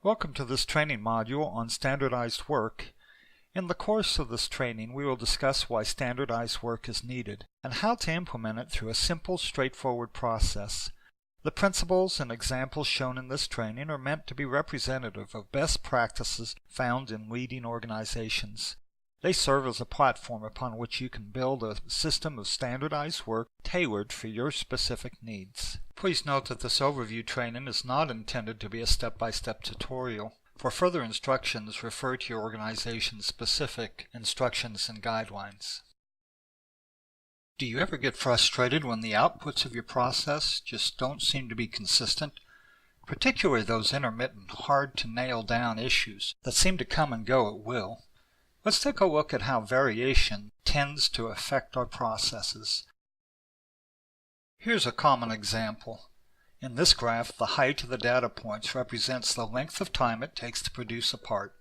Welcome to this training module on standardized work. In the course of this training, we will discuss why standardized work is needed and how to implement it through a simple, straightforward process. The principles and examples shown in this training are meant to be representative of best practices found in leading organizations. They serve as a platform upon which you can build a system of standardized work tailored for your specific needs. Please note that this overview training is not intended to be a step-by-step tutorial. For further instructions, refer to your organization's specific instructions and guidelines. Do you ever get frustrated when the outputs of your process just don't seem to be consistent? Particularly those intermittent, hard-to-nail-down issues that seem to come and go at will. Let's take a look at how variation tends to affect our processes. Here's a common example. In this graph, the height of the data points represents the length of time it takes to produce a part.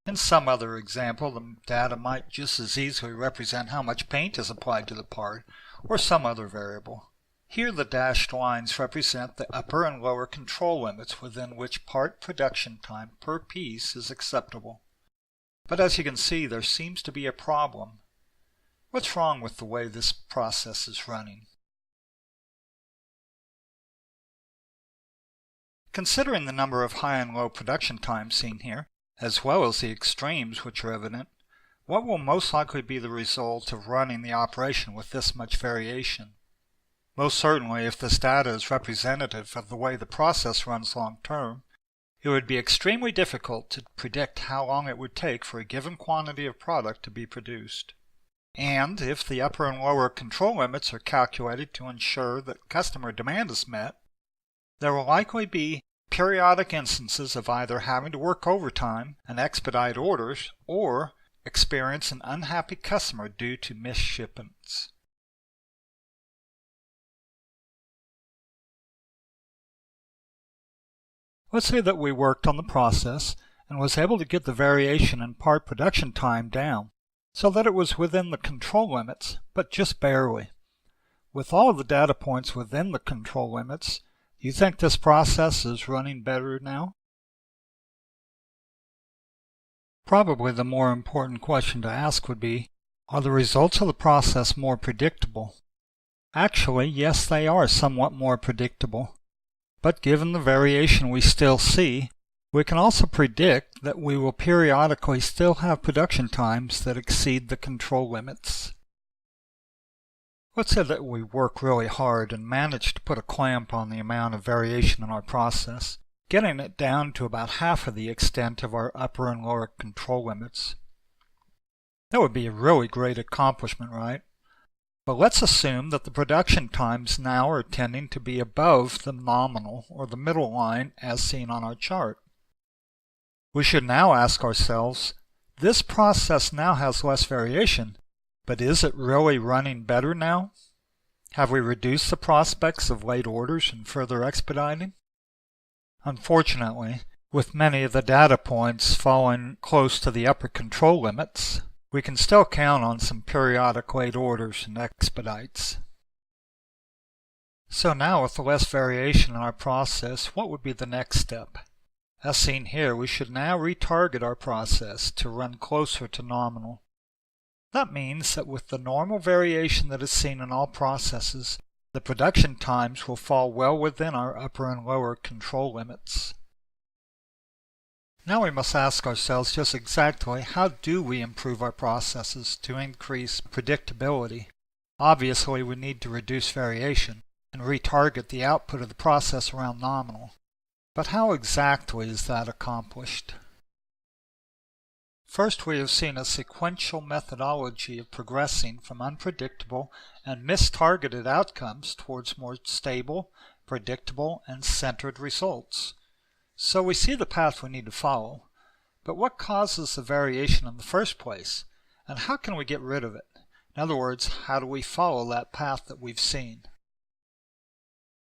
In some other example, the data might just as easily represent how much paint is applied to the part, or some other variable. Here the dashed lines represent the upper and lower control limits within which part production time per piece is acceptable. But as you can see, there seems to be a problem. What's wrong with the way this process is running? Considering the number of high and low production times seen here, as well as the extremes which are evident, what will most likely be the result of running the operation with this much variation? Most certainly, if this data is representative of the way the process runs long term, it would be extremely difficult to predict how long it would take for a given quantity of product to be produced. And if the upper and lower control limits are calculated to ensure that customer demand is met, there will likely be periodic instances of either having to work overtime and expedite orders or experience an unhappy customer due to missed shipments. Let's say that we worked on the process and was able to get the variation in part production time down so that it was within the control limits, but just barely. With all of the data points within the control limits, do you think this process is running better now? Probably the more important question to ask would be, are the results of the process more predictable? Actually, yes, they are somewhat more predictable. But given the variation we still see, we can also predict that we will periodically still have production times that exceed the control limits. Let's say that we work really hard and manage to put a clamp on the amount of variation in our process, getting it down to about half of the extent of our upper and lower control limits. That would be a really great accomplishment, right? But let's assume that the production times now are tending to be above the nominal or the middle line as seen on our chart. We should now ask ourselves, this process now has less variation, but is it really running better now? Have we reduced the prospects of late orders and further expediting? Unfortunately, with many of the data points falling close to the upper control limits, we can still count on some periodic late orders and expedites. So now with the less variation in our process, what would be the next step? As seen here, we should now retarget our process to run closer to nominal. That means that with the normal variation that is seen in all processes, the production times will fall well within our upper and lower control limits. Now we must ask ourselves just exactly how do we improve our processes to increase predictability? Obviously, we need to reduce variation and retarget the output of the process around nominal. But how exactly is that accomplished? First, we have seen a sequential methodology of progressing from unpredictable and mistargeted outcomes towards more stable, predictable, and centered results. So we see the path we need to follow, but what causes the variation in the first place, and how can we get rid of it? In other words, how do we follow that path that we've seen?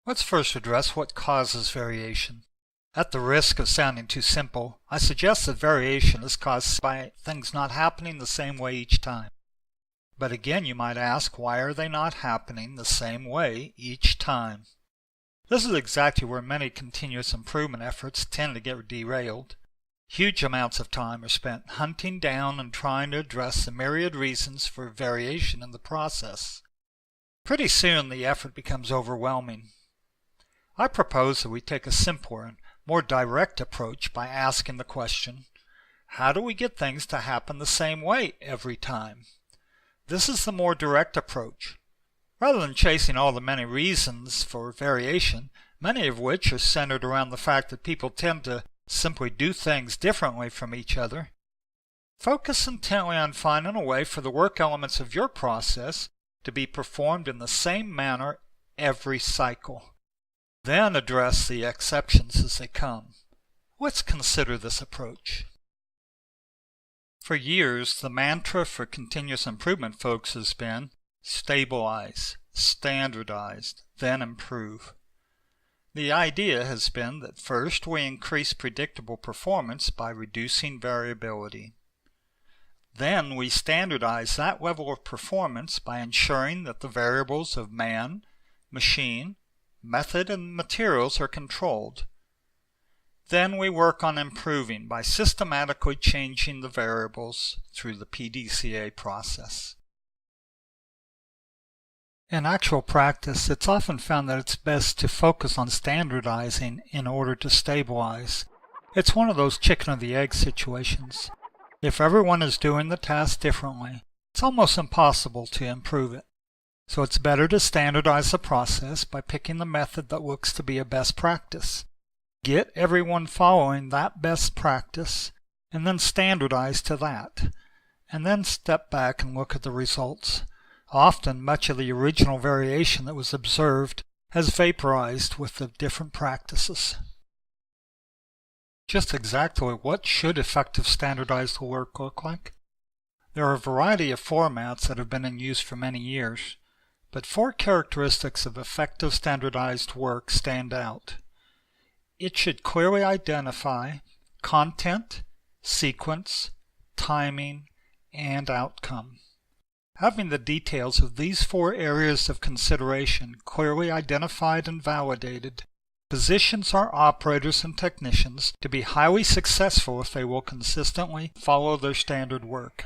Let's first address what causes variation. At the risk of sounding too simple, I suggest that variation is caused by things not happening the same way each time. But again, you might ask, why are they not happening the same way each time? This is exactly where many continuous improvement efforts tend to get derailed. Huge amounts of time are spent hunting down and trying to address the myriad reasons for variation in the process. Pretty soon the effort becomes overwhelming. I propose that we take a simpler and more direct approach by asking the question, how do we get things to happen the same way every time? This is the more direct approach. Rather than chasing all the many reasons for variation, many of which are centered around the fact that people tend to simply do things differently from each other, focus intently on finding a way for the work elements of your process to be performed in the same manner every cycle. Then address the exceptions as they come. Let's consider this approach. For years, the mantra for continuous improvement folks has been stabilize, standardize, then improve. The idea has been that first we increase predictable performance by reducing variability. Then we standardize that level of performance by ensuring that the variables of man, machine, method, and materials are controlled. Then we work on improving by systematically changing the variables through the PDCA process. In actual practice, it's often found that it's best to focus on standardizing in order to stabilize. It's one of those chicken or the egg situations. If everyone is doing the task differently, it's almost impossible to improve it. So it's better to standardize the process by picking the method that looks to be a best practice. Get everyone following that best practice, and then standardize to that, and then step back and look at the results. Often, much of the original variation that was observed has vaporized with the different practices. Just exactly what should effective standardized work look like? There are a variety of formats that have been in use for many years, but 4 characteristics of effective standardized work stand out. It should clearly identify content, sequence, timing, and outcome. Having the details of these 4 areas of consideration clearly identified and validated positions our operators and technicians to be highly successful if they will consistently follow their standard work.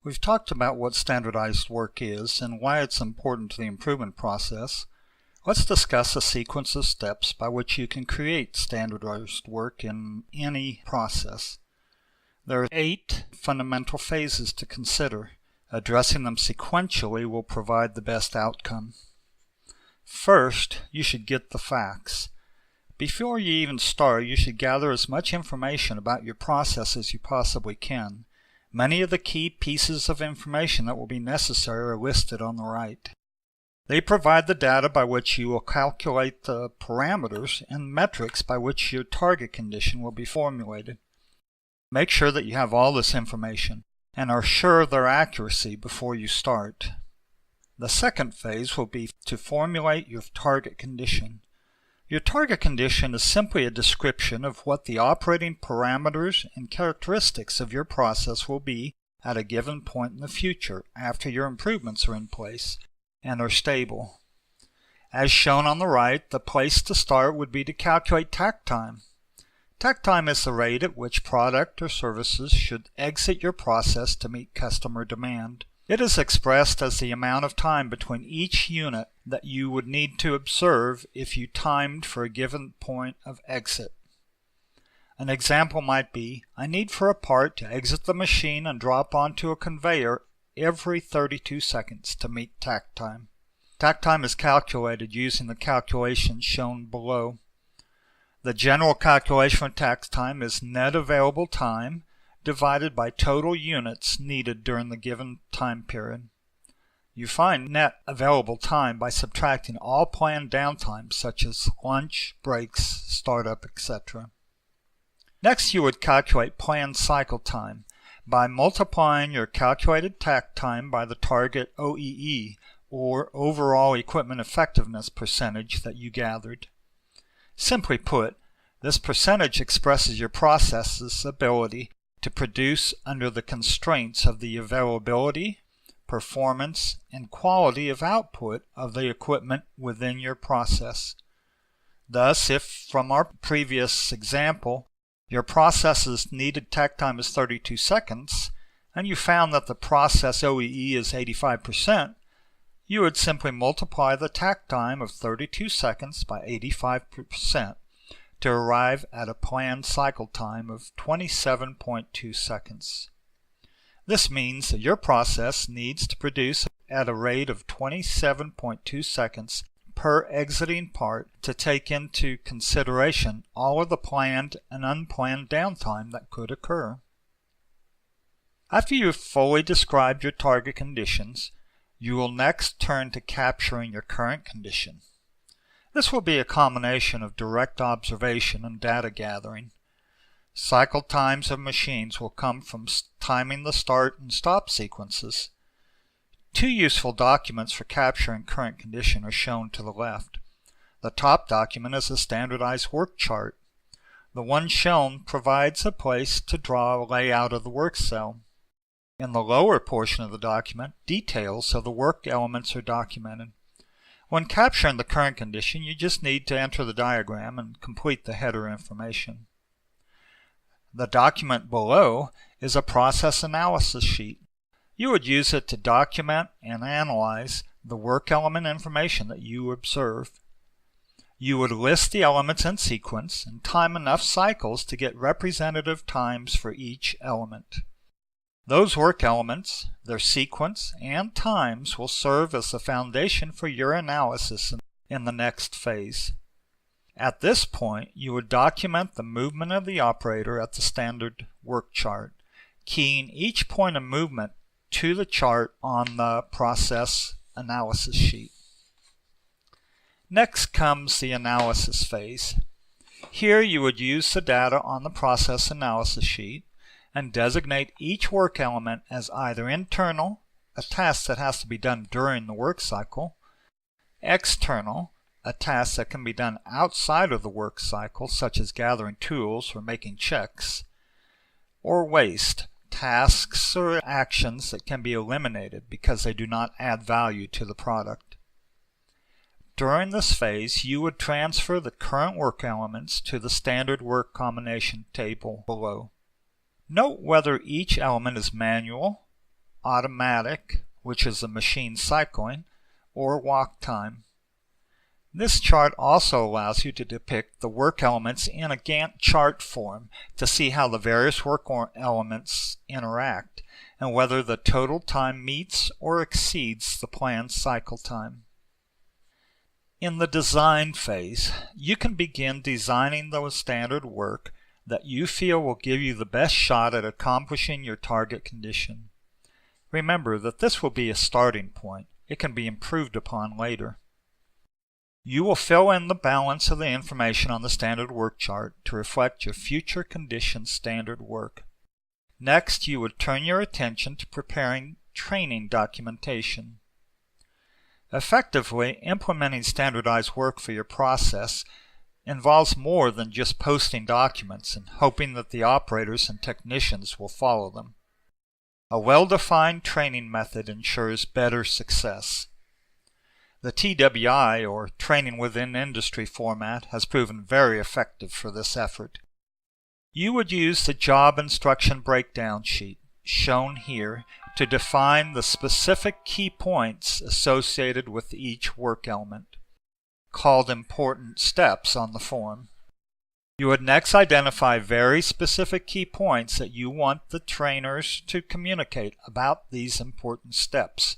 We've talked about what standardized work is and why it's important to the improvement process. Let's discuss a sequence of steps by which you can create standardized work in any process. There are 8 fundamental phases to consider. Addressing them sequentially will provide the best outcome. First, you should get the facts. Before you even start, you should gather as much information about your process as you possibly can. Many of the key pieces of information that will be necessary are listed on the right. They provide the data by which you will calculate the parameters and metrics by which your target condition will be formulated. Make sure that you have all this information and are sure of their accuracy before you start. The second phase will be to formulate your target condition. Your target condition is simply a description of what the operating parameters and characteristics of your process will be at a given point in the future after your improvements are in place and are stable. As shown on the right, the place to start would be to calculate takt time. Takt time is the rate at which product or services should exit your process to meet customer demand. It is expressed as the amount of time between each unit that you would need to observe if you timed for a given point of exit. An example might be, I need for a part to exit the machine and drop onto a conveyor every 32 seconds to meet takt time. Takt time is calculated using the calculations shown below. The general calculation for takt time is net available time divided by total units needed during the given time period. You find net available time by subtracting all planned downtime such as lunch, breaks, startup, etc. Next, you would calculate planned cycle time by multiplying your calculated takt time by the target OEE, or overall equipment effectiveness percentage, that you gathered. Simply put, this percentage expresses your process's ability to produce under the constraints of the availability, performance, and quality of output of the equipment within your process. Thus, if from our previous example, your process's needed takt time is 32 seconds, and you found that the process OEE is 85%, you would simply multiply the takt time of 32 seconds by 85% to arrive at a planned cycle time of 27.2 seconds. This means that your process needs to produce at a rate of 27.2 seconds per exiting part to take into consideration all of the planned and unplanned downtime that could occur. After you've fully described your target conditions, you will next turn to capturing your current condition. This will be a combination of direct observation and data gathering. Cycle times of machines will come from timing the start and stop sequences. Two useful documents for capturing current condition are shown to the left. The top document is a standardized work chart. The one shown provides a place to draw a layout of the work cell. In the lower portion of the document, details of the work elements are documented. When capturing the current condition, you just need to enter the diagram and complete the header information. The document below is a process analysis sheet. You would use it to document and analyze the work element information that you observe. You would list the elements in sequence and time enough cycles to get representative times for each element. Those work elements, their sequence, and times will serve as the foundation for your analysis in the next phase. At this point, you would document the movement of the operator at the standard work chart, keying each point of movement to the chart on the process analysis sheet. Next comes the analysis phase. Here you would use the data on the process analysis sheet and designate each work element as either internal, a task that has to be done during the work cycle, external, a task that can be done outside of the work cycle, such as gathering tools or making checks, or waste, tasks or actions that can be eliminated because they do not add value to the product. During this phase, you would transfer the current work elements to the standard work combination table below. Note whether each element is manual, automatic, which is the machine cycling, or walk time. This chart also allows you to depict the work elements in a Gantt chart form to see how the various work elements interact and whether the total time meets or exceeds the planned cycle time. In the design phase, you can begin designing the standard work that you feel will give you the best shot at accomplishing your target condition. Remember that this will be a starting point. It can be improved upon later. You will fill in the balance of the information on the standard work chart to reflect your future condition standard work. Next, you would turn your attention to preparing training documentation. Effectively, implementing standardized work for your process involves more than just posting documents and hoping that the operators and technicians will follow them. A well-defined training method ensures better success. The TWI, or Training Within Industry format, has proven very effective for this effort. You would use the job instruction breakdown sheet, shown here, to define the specific key points associated with each work element, called important steps on the form. You would next identify very specific key points that you want the trainers to communicate about these important steps,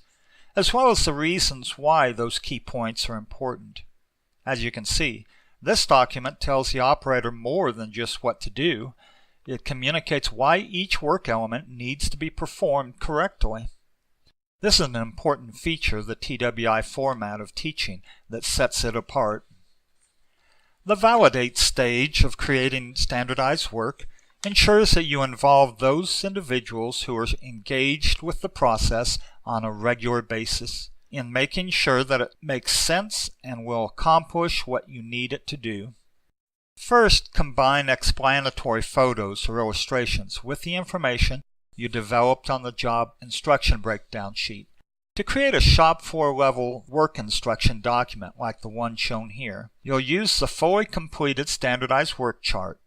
as well as the reasons why those key points are important. As you can see, this document tells the operator more than just what to do. It communicates why each work element needs to be performed correctly. This is an important feature of the TWI format of teaching that sets it apart. The validate stage of creating standardized work ensures that you involve those individuals who are engaged with the process on a regular basis in making sure that it makes sense and will accomplish what you need it to do. First, combine explanatory photos or illustrations with the information you developed on the job instruction breakdown sheet To create a shop floor level work instruction document like the one shown here, you'll use the fully completed standardized work chart.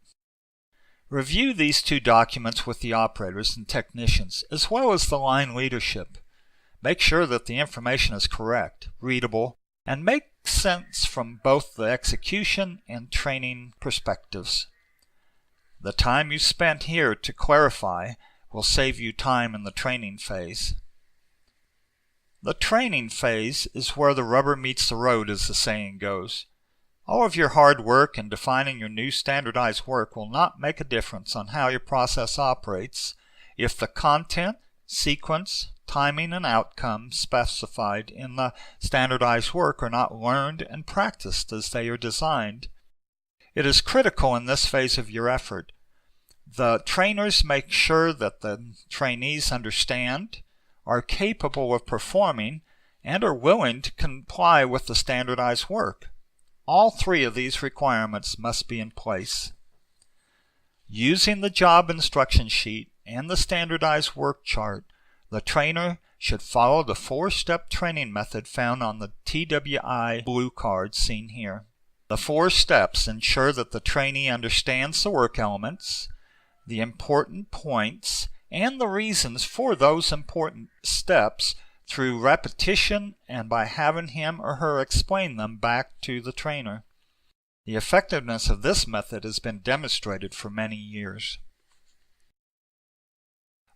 Review these two documents with the operators and technicians, as well as the line leadership. Make sure that the information is correct, readable, and makes sense from both the execution and training perspectives. The time you spent here to clarify will save you time in the training phase. The training phase is where the rubber meets the road, as the saying goes. All of your hard work in defining your new standardized work will not make a difference on how your process operates if the content, sequence, timing, and outcome specified in the standardized work are not learned and practiced as they are designed. It is critical in this phase of your effort. The trainers make sure that the trainees understand, are capable of performing, and are willing to comply with the standardized work. All three of these requirements must be in place. Using the job instruction sheet and the standardized work chart, the trainer should follow the 4-step training method found on the TWI blue card seen here. The 4 steps ensure that the trainee understands the work elements, the important points, and the reasons for those important steps through repetition and by having him or her explain them back to the trainer. The effectiveness of this method has been demonstrated for many years.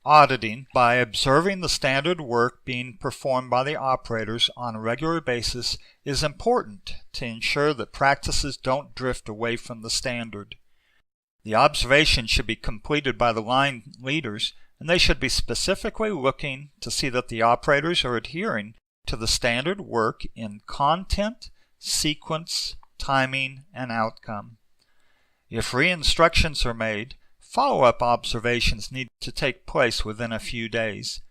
Auditing by observing the standard work being performed by the operators on a regular basis is important to ensure that practices don't drift away from the standard. The observation should be completed by the line leaders, and they should be specifically looking to see that the operators are adhering to the standard work in content, sequence, timing, and outcome. If re-instructions are made, follow-up observations need to take place within a few days.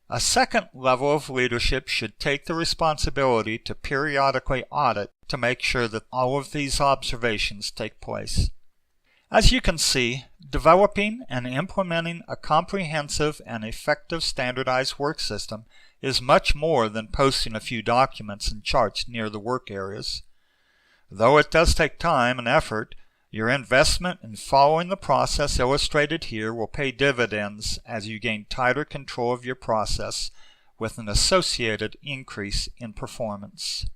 A second level of leadership should take the responsibility to periodically audit to make sure that all of these observations take place. As you can see, developing and implementing a comprehensive and effective standardized work system is much more than posting a few documents and charts near the work areas. Though it does take time and effort, your investment in following the process illustrated here will pay dividends as you gain tighter control of your process with an associated increase in performance.